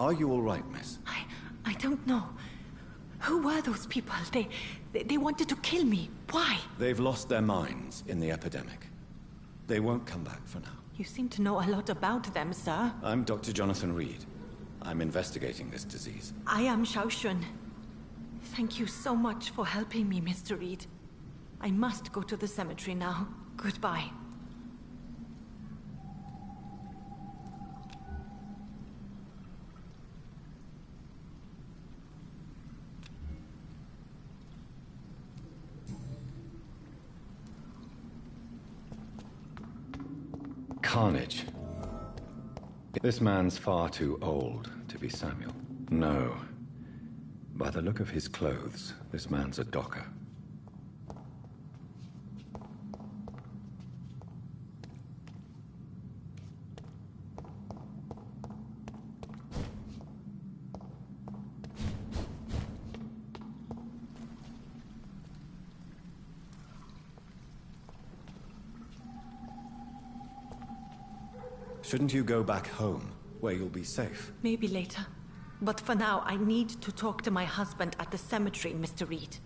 Are you all right, miss? I don't know. Who were those people? They wanted to kill me. Why? They've lost their minds in the epidemic. They won't come back for now. You seem to know a lot about them, sir. I'm Dr. Jonathan Reed. I'm investigating this disease. I am Xiaoxun. Thank you so much for helping me, Mr. Reed. I must go to the cemetery now. Goodbye. Carnage. This man's far too old to be Samuel. No. By the look of his clothes, this man's a docker. Shouldn't you go back home, where you'll be safe? Maybe later. But for now, I need to talk to my husband at the cemetery, Mr. Reed.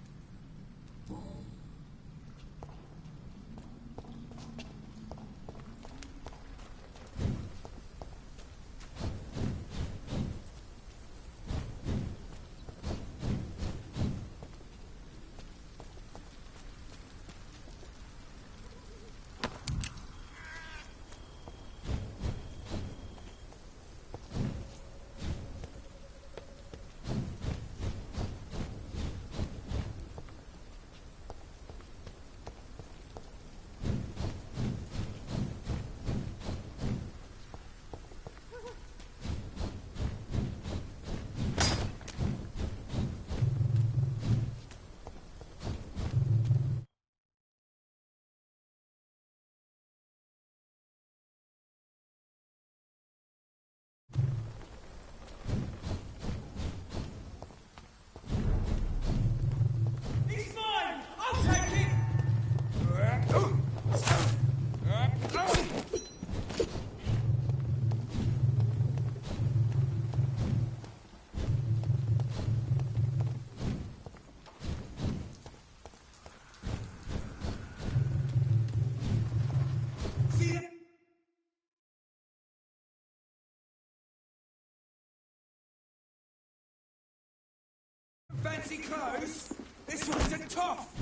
Fancy clothes? This one's a toff!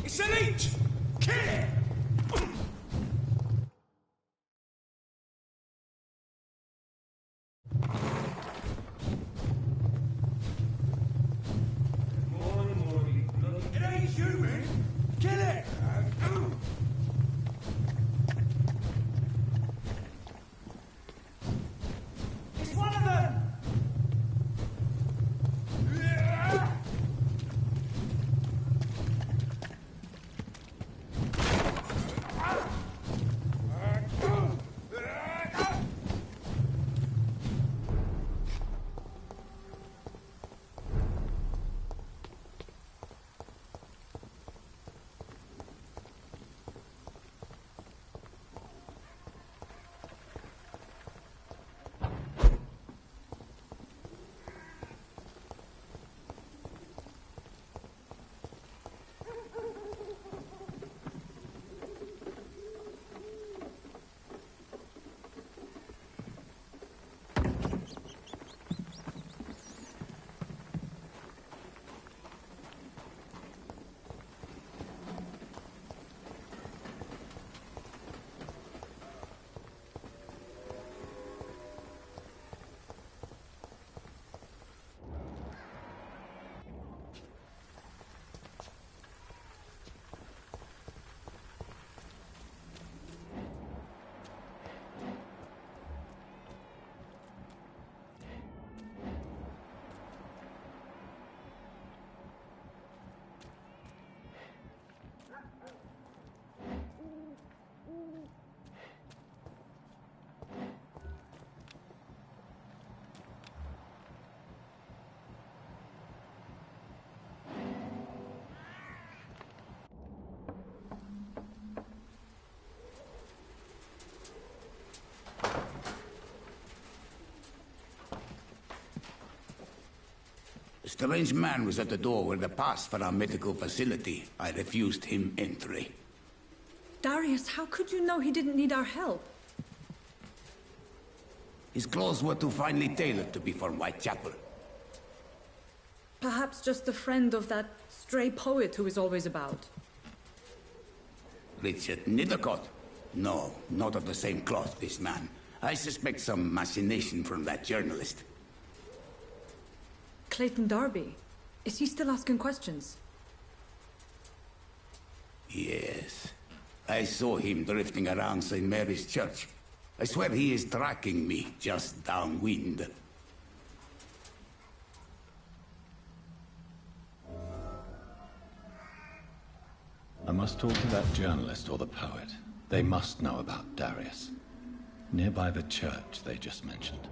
It's a leech! Kill it! It ain't human! Kill it! It's one of them! strange man was at the door with a pass for our medical facility. I refused him entry. Darius, how could you know he didn't need our help? His clothes were too finely tailored to be from Whitechapel. Perhaps just a friend of that stray poet who is always about. Richard Nethercott? No, not of the same cloth, this man. I suspect some machination from that journalist. Clayton Darby. Is he still asking questions? Yes. I saw him drifting around St. Mary's Church. I swear he is tracking me just downwind. I must talk to that journalist or the poet. They must know about Darius. Nearby the church they just mentioned.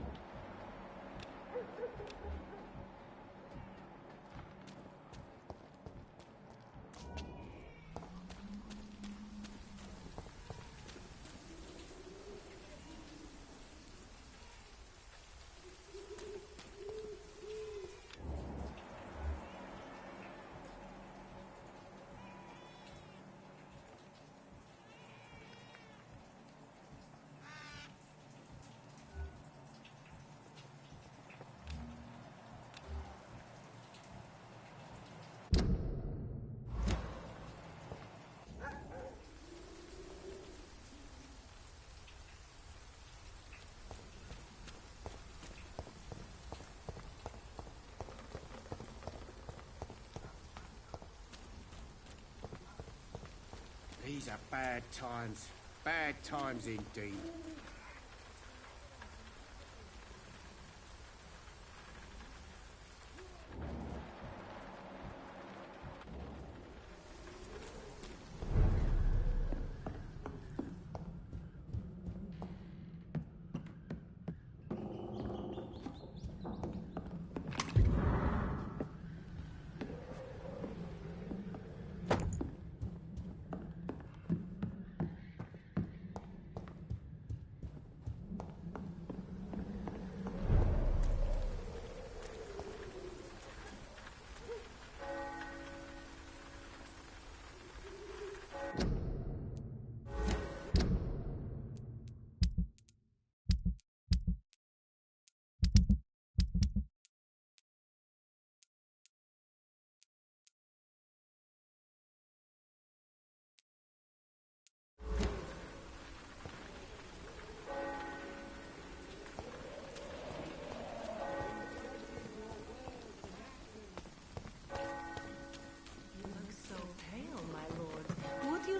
These are bad times. Bad times indeed.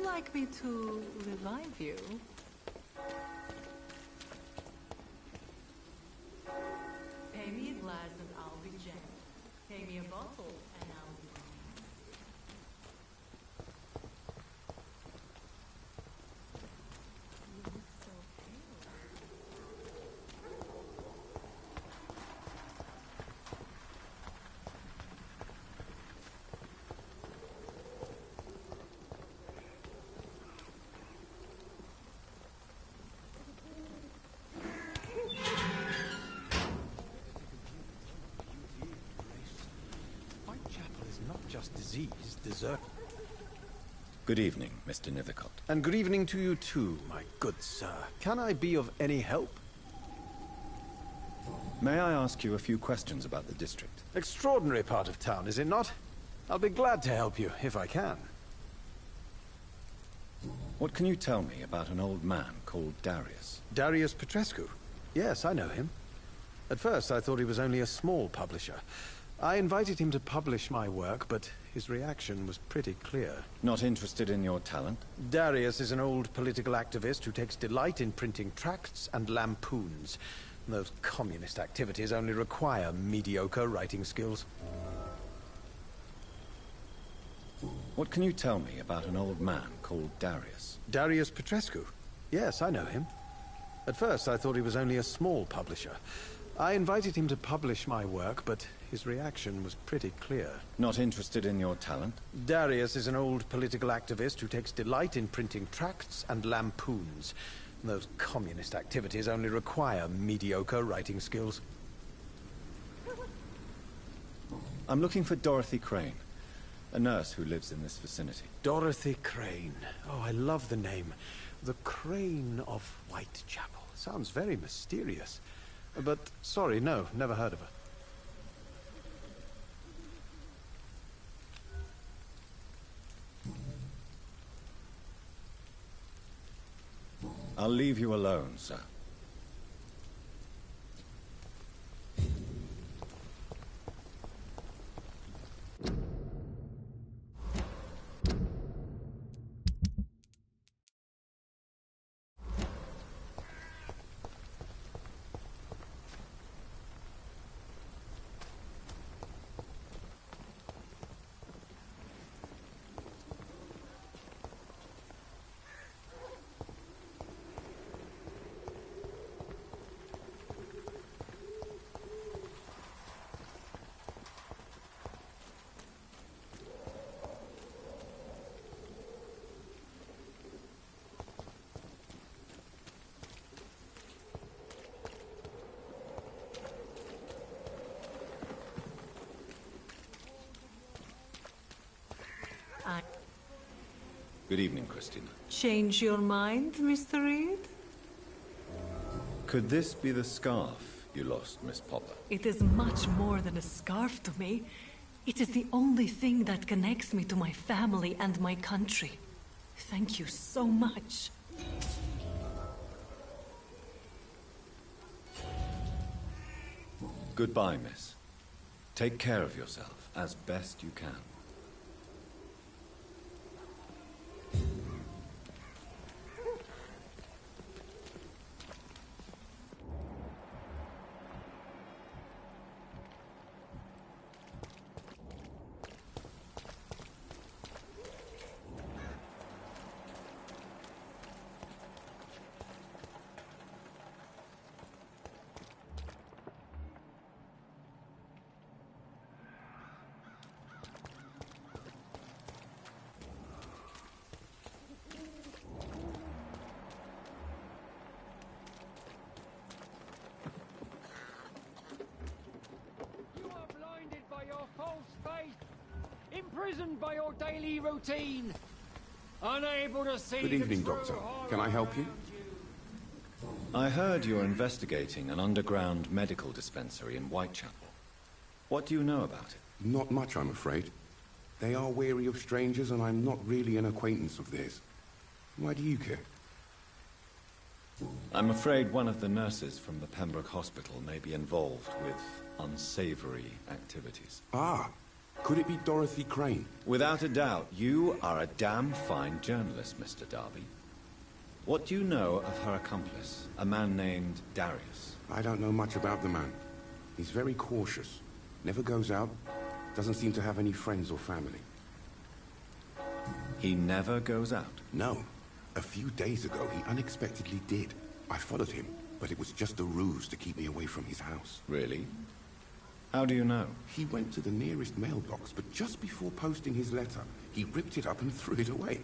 Like me to revive you? Pay me a glass and I'll be gentle. Pay me a bottle and I'll be wrong. You look so pale. Just disease, desert. Good evening, Mr. Nethercott. And good evening to you too, my good sir. Can I be of any help? May I ask you a few questions about the district? Extraordinary part of town, is it not? I'll be glad to help you, if I can. What can you tell me about an old man called Darius? Darius Petrescu? Yes, I know him. At first, I thought he was only a small publisher. I invited him to publish my work, but his reaction was pretty clear. Not interested in your talent? Darius is an old political activist who takes delight in printing tracts and lampoons. Those communist activities only require mediocre writing skills. What can you tell me about an old man called Darius? Darius Petrescu? Yes, I know him. At first, I thought he was only a small publisher. I invited him to publish my work, but his reaction was pretty clear. Not interested in your talent? Darius is an old political activist who takes delight in printing tracts and lampoons. Those communist activities only require mediocre writing skills. I'm looking for Dorothy Crane, a nurse who lives in this vicinity. Dorothy Crane. Oh, I love the name. The Crane of Whitechapel. Sounds very mysterious. But, sorry, no, never heard of her. I'll leave you alone, sir. Good evening, Christina. Change your mind, Mr. Reed? Could this be the scarf you lost, Miss Popper? It is much more than a scarf to me. It is the only thing that connects me to my family and my country. Thank you so much. Goodbye, miss. Take care of yourself as best you can. Imprisoned by your daily routine. Unable to see. Good evening, Doctor. Can I help you? I heard you're investigating an underground medical dispensary in Whitechapel. What do you know about it? Not much, I'm afraid. They are wary of strangers, and I'm not really an acquaintance of theirs. Why do you care? I'm afraid one of the nurses from the Pembroke Hospital may be involved with unsavory activities. Ah, could it be Dorothy Crane? Without a doubt, you are a damn fine journalist, Mr. Darby. What do you know of her accomplice, a man named Darius? I don't know much about the man. He's very cautious. Never goes out. Doesn't seem to have any friends or family. He never goes out? No. A few days ago, he unexpectedly did. I followed him, but it was just a ruse to keep me away from his house. Really? How do you know? He went to the nearest mailbox, but just before posting his letter, he ripped it up and threw it away.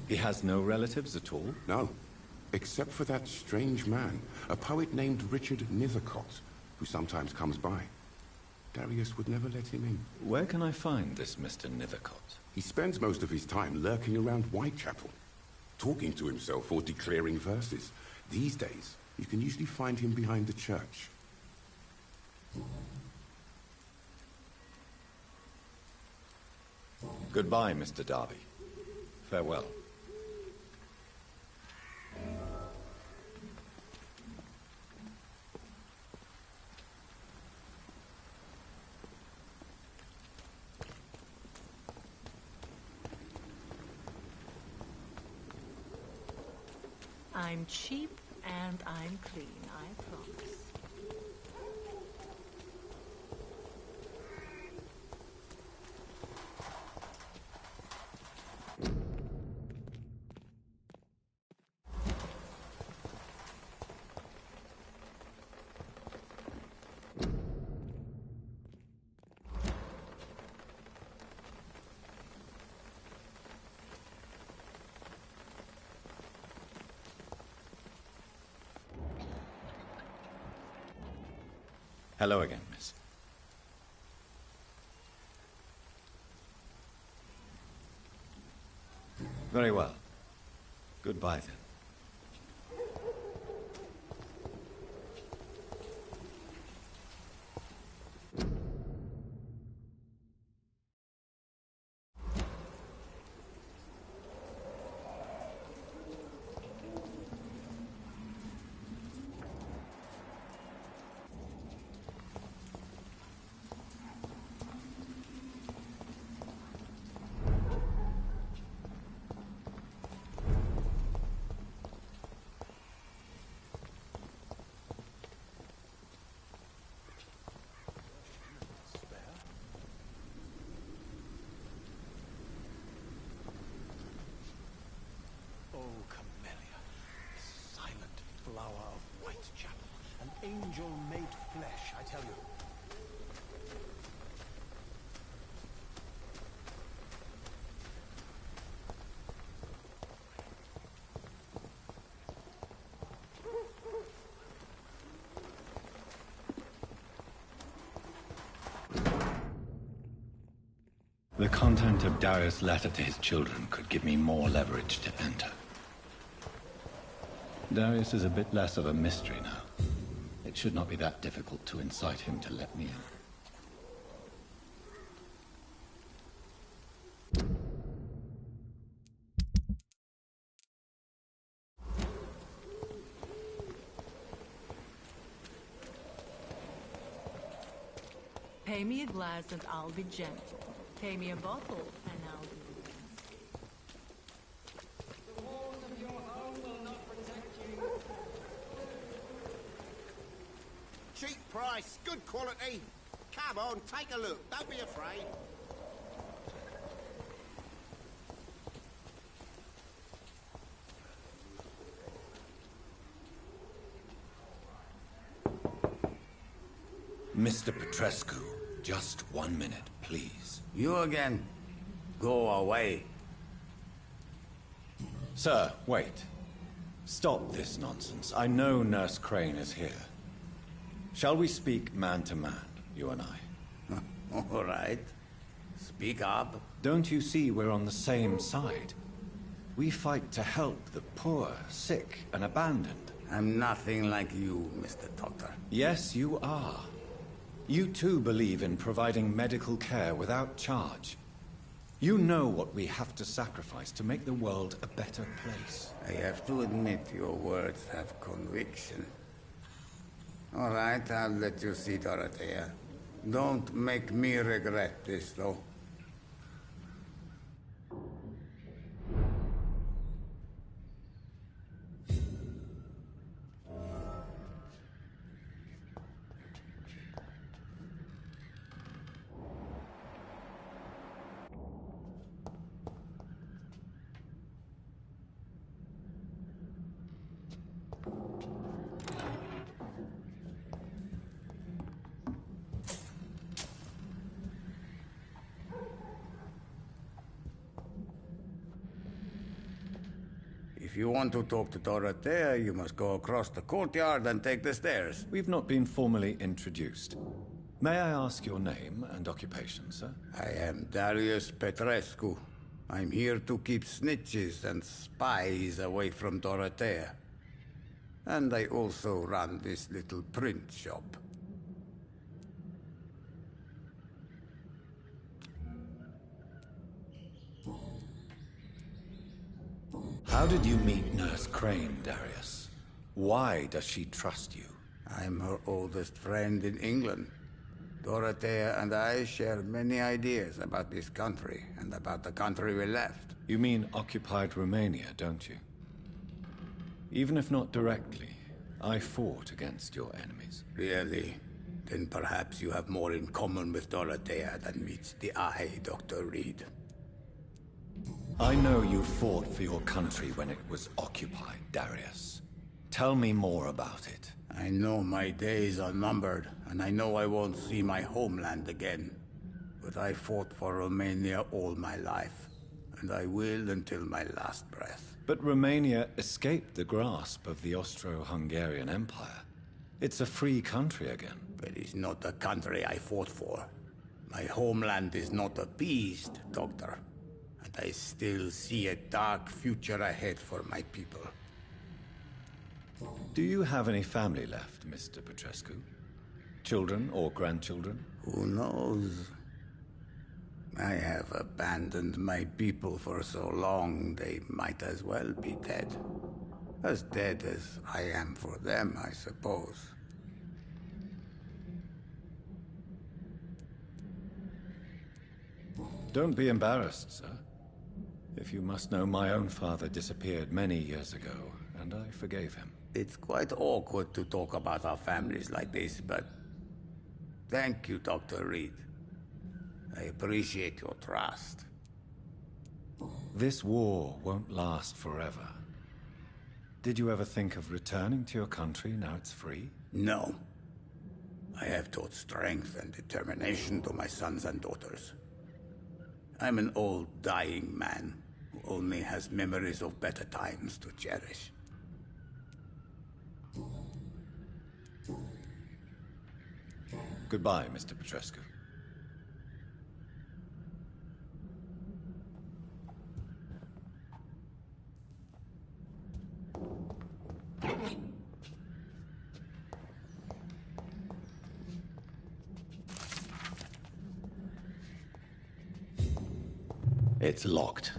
He has no relatives at all? No. Except for that strange man, a poet named Richard Nethercott, who sometimes comes by. Darius would never let him in. Where can I find this Mr. Nethercott? He spends most of his time lurking around Whitechapel, talking to himself or declaring verses. These days, you can usually find him behind the church. Goodbye, Mr. Darby. Farewell. I'm cheap and I'm clean, I promise. Hello again, miss. Very well. Goodbye, then. Flower of Whitechapel. An angel made flesh, I tell you. The content of Darius' letter to his children could give me more leverage to enter. Darius is a bit less of a mystery now. It should not be that difficult to incite him to let me in. Pay me a glass and I'll be gentle. Pay me a bottle and I'll be nasty. The walls of your home will not protect you. Cheap price, good quality. Come on, take a look. Don't be afraid. Mr. Petrescu, just 1 minute, please. You again? Go away. Sir, wait. Stop this nonsense. I know Nurse Crane is here. Shall we speak man to man, you and I? All right. Speak up. Don't you see we're on the same side? We fight to help the poor, sick, and abandoned. I'm nothing like you, Mr. Doctor. Yes, you are. You too believe in providing medical care without charge. You know what we have to sacrifice to make the world a better place. I have to admit your words have conviction. All right, I'll let you see Dorothea. Don't make me regret this, though. If you want to talk to Dorothea, you must go across the courtyard and take the stairs. We've not been formally introduced. May I ask your name and occupation, sir? I am Darius Petrescu. I'm here to keep snitches and spies away from Dorothea. And I also run this little print shop. How did you meet Nurse Crane, Darius? Why does she trust you? I'm her oldest friend in England. Dorothea and I share many ideas about this country and about the country we left. You mean occupied Romania, don't you? Even if not directly, I fought against your enemies. Really? Then perhaps you have more in common with Dorothea than meets the eye, Dr. Reed. I know you fought for your country when it was occupied, Darius. Tell me more about it. I know my days are numbered, and I know I won't see my homeland again. But I fought for Romania all my life, and I will until my last breath. But Romania escaped the grasp of the Austro-Hungarian Empire. It's a free country again. It is not the country I fought for. My homeland is not appeased, Doctor. And I still see a dark future ahead for my people. Do you have any family left, Mr. Petrescu? Children or grandchildren? Who knows? I have abandoned my people for so long, they might as well be dead. As dead as I am for them, I suppose. Don't be embarrassed, sir. If you must know, my own father disappeared many years ago, and I forgave him. It's quite awkward to talk about our families like this, but... Thank you, Dr. Reed. I appreciate your trust. This war won't last forever. Did you ever think of returning to your country now it's free? No. I have taught strength and determination to my sons and daughters. I'm an old, dying man who only has memories of better times to cherish. Goodbye, Mr. Petrescu. It's locked.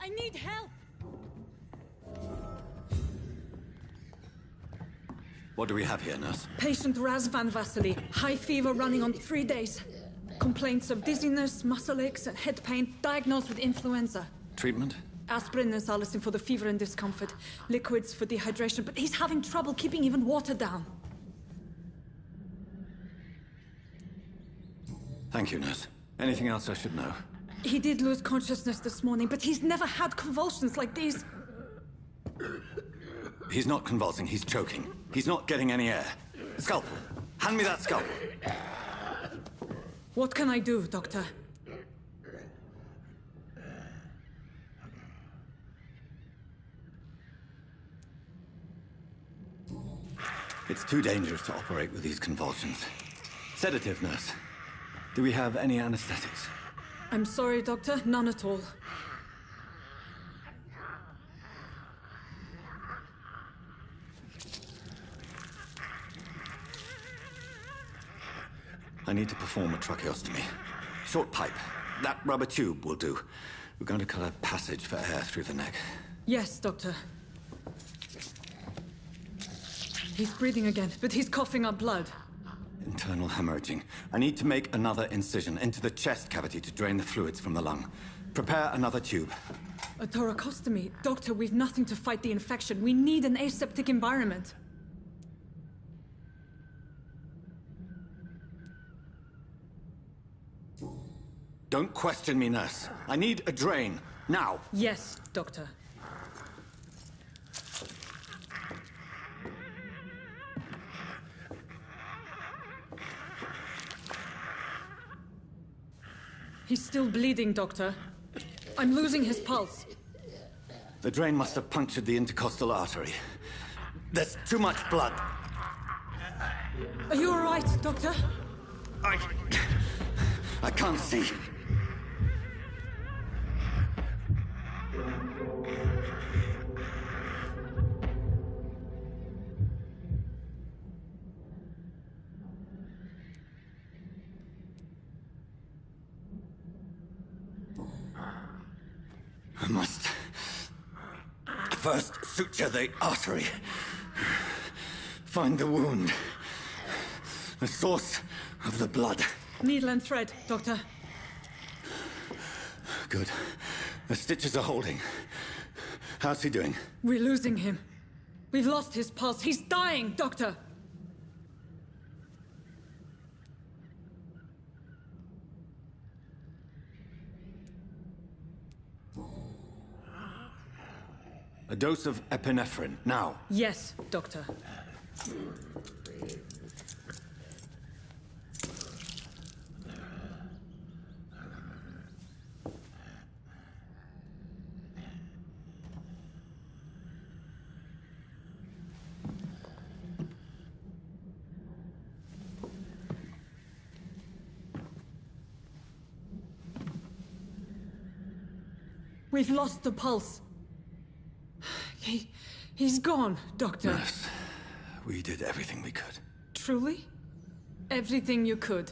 I need help! What do we have here, nurse? Patient Razvan Vasily. High fever running on 3 days. Complaints of dizziness, muscle aches, and head pain. Diagnosed with influenza. Treatment? Aspirin and salicin for the fever and discomfort. Liquids for dehydration, but he's having trouble keeping even water down. Thank you, nurse. Anything else I should know? He did lose consciousness this morning, but he's never had convulsions like these. He's not convulsing, he's choking. He's not getting any air. Scalpel! Hand me that scalpel! What can I do, Doctor? It's too dangerous to operate with these convulsions. Sedative, nurse. Do we have any anesthetics? I'm sorry, Doctor. None at all. I need to perform a tracheostomy. Short pipe. That rubber tube will do. We're going to cut a passage for air through the neck. Yes, Doctor. He's breathing again, but he's coughing up blood. Internal hemorrhaging. I need to make another incision into the chest cavity to drain the fluids from the lung. Prepare another tube. A thoracostomy? Doctor, we've nothing to fight the infection. We need an aseptic environment. Don't question me, nurse. I need a drain. Now. Yes, Doctor. He's still bleeding, Doctor. I'm losing his pulse. The drain must have punctured the intercostal artery. There's too much blood. Are you all right, Doctor? I can't see. I must first suture the artery. Find the wound. The source of the blood. Needle and thread, Doctor. Good. The stitches are holding. How's he doing? We're losing him. We've lost his pulse. He's dying, Doctor! A dose of epinephrine, now. Yes, Doctor. We've lost the pulse. He's gone, Doctor. Nurse, we did everything we could. Truly? Everything you could.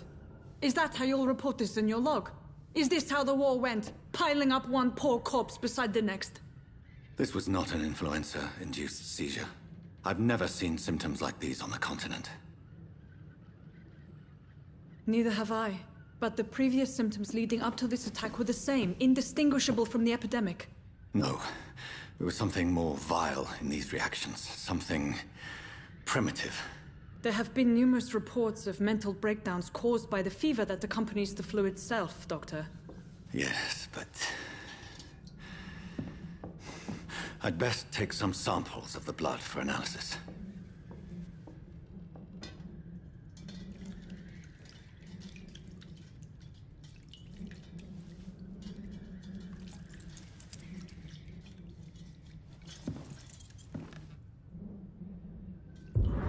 Is that how you'll report this in your log? Is this how the war went? Piling up one poor corpse beside the next? This was not an influenza-induced seizure. I've never seen symptoms like these on the continent. Neither have I. But the previous symptoms leading up to this attack were the same, indistinguishable from the epidemic. No. There was something more vile in these reactions. Something primitive. There have been numerous reports of mental breakdowns caused by the fever that accompanies the flu itself, Doctor. Yes, but... I'd best take some samples of the blood for analysis.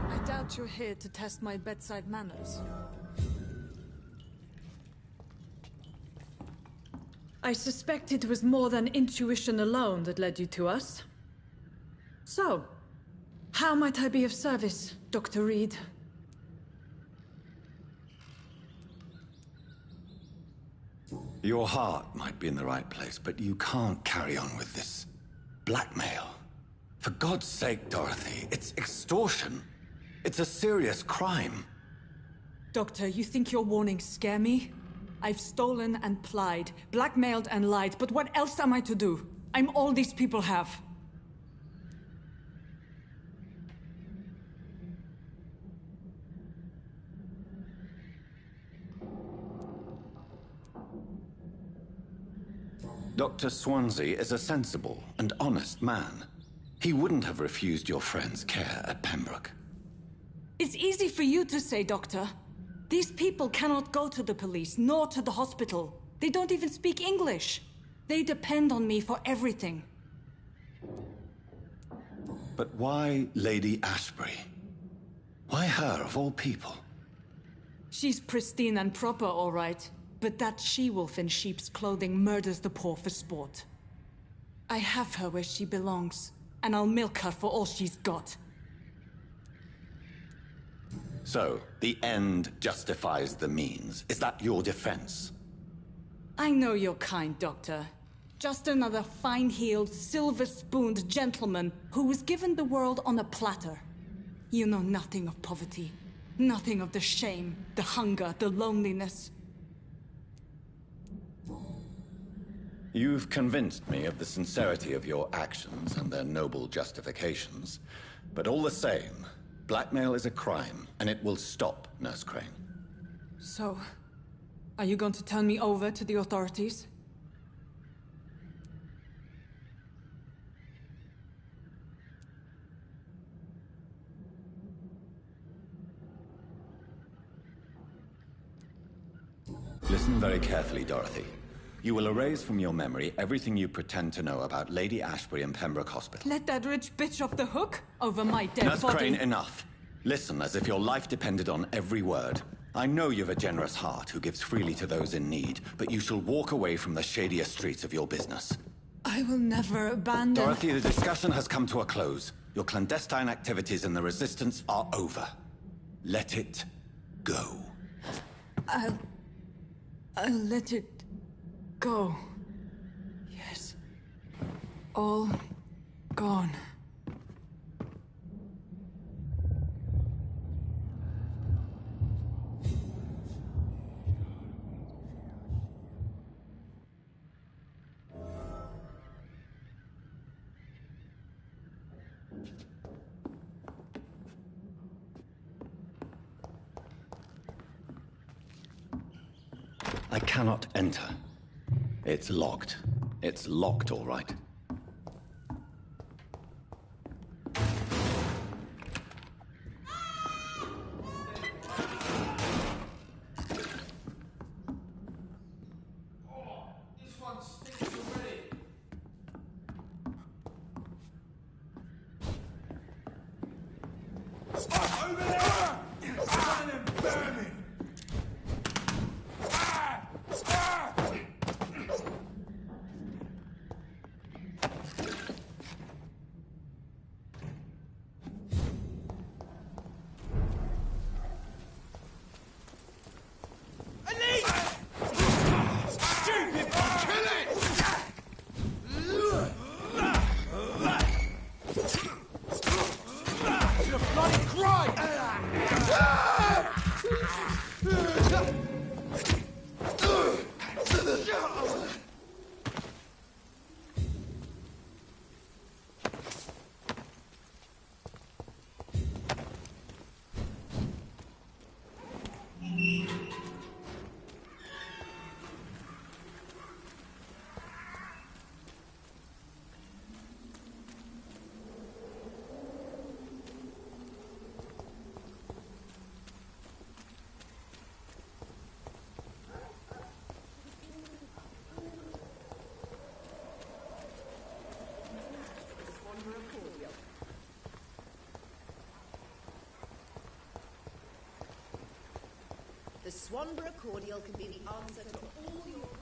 I doubt you're here to test my bedside manners. I suspect it was more than intuition alone that led you to us. So, how might I be of service, Dr. Reed? Your heart might be in the right place, but you can't carry on with this blackmail. For God's sake, Dorothy, it's extortion. It's a serious crime. Doctor, you think your warnings scare me? I've stolen and plied, blackmailed and lied, but what else am I to do? I'm all these people have. Dr. Swansea is a sensible and honest man. He wouldn't have refused your friend's care at Pembroke. It's easy for you to say, Doctor. These people cannot go to the police, nor to the hospital. They don't even speak English. They depend on me for everything. But why Lady Ashbury? Why her, of all people? She's pristine and proper, all right. But that she-wolf in sheep's clothing murders the poor for sport. I have her where she belongs, and I'll milk her for all she's got. So, the end justifies the means. Is that your defense? I know you're kind, Doctor. Just another fine-heeled, silver-spooned gentleman who was given the world on a platter. You know nothing of poverty. Nothing of the shame, the hunger, the loneliness. You've convinced me of the sincerity of your actions and their noble justifications. But all the same, blackmail is a crime, and it will stop, Nurse Crane. So, are you going to turn me over to the authorities? Listen very carefully, Dorothy. You will erase from your memory everything you pretend to know about Lady Ashbury and Pembroke Hospital. Let that rich bitch off the hook over my dead Nurse body. Crane, enough. Listen as if your life depended on every word. I know you've a generous heart who gives freely to those in need, but you shall walk away from the shadier streets of your business. I will never abandon... Dorothy, the discussion has come to a close. Your clandestine activities in the Resistance are over. Let it go. I'll let it go. Yes. All gone. I cannot enter. It's locked. It's locked, all right. The Swanborough cordial can be the answer to all your problems.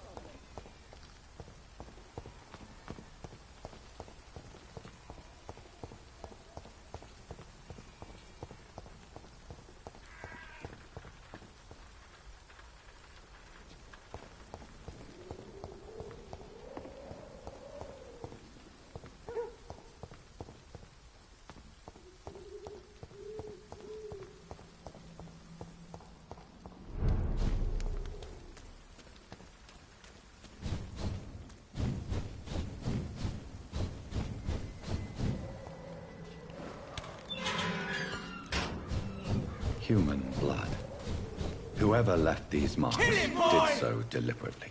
Human blood. Whoever left these marks did so deliberately.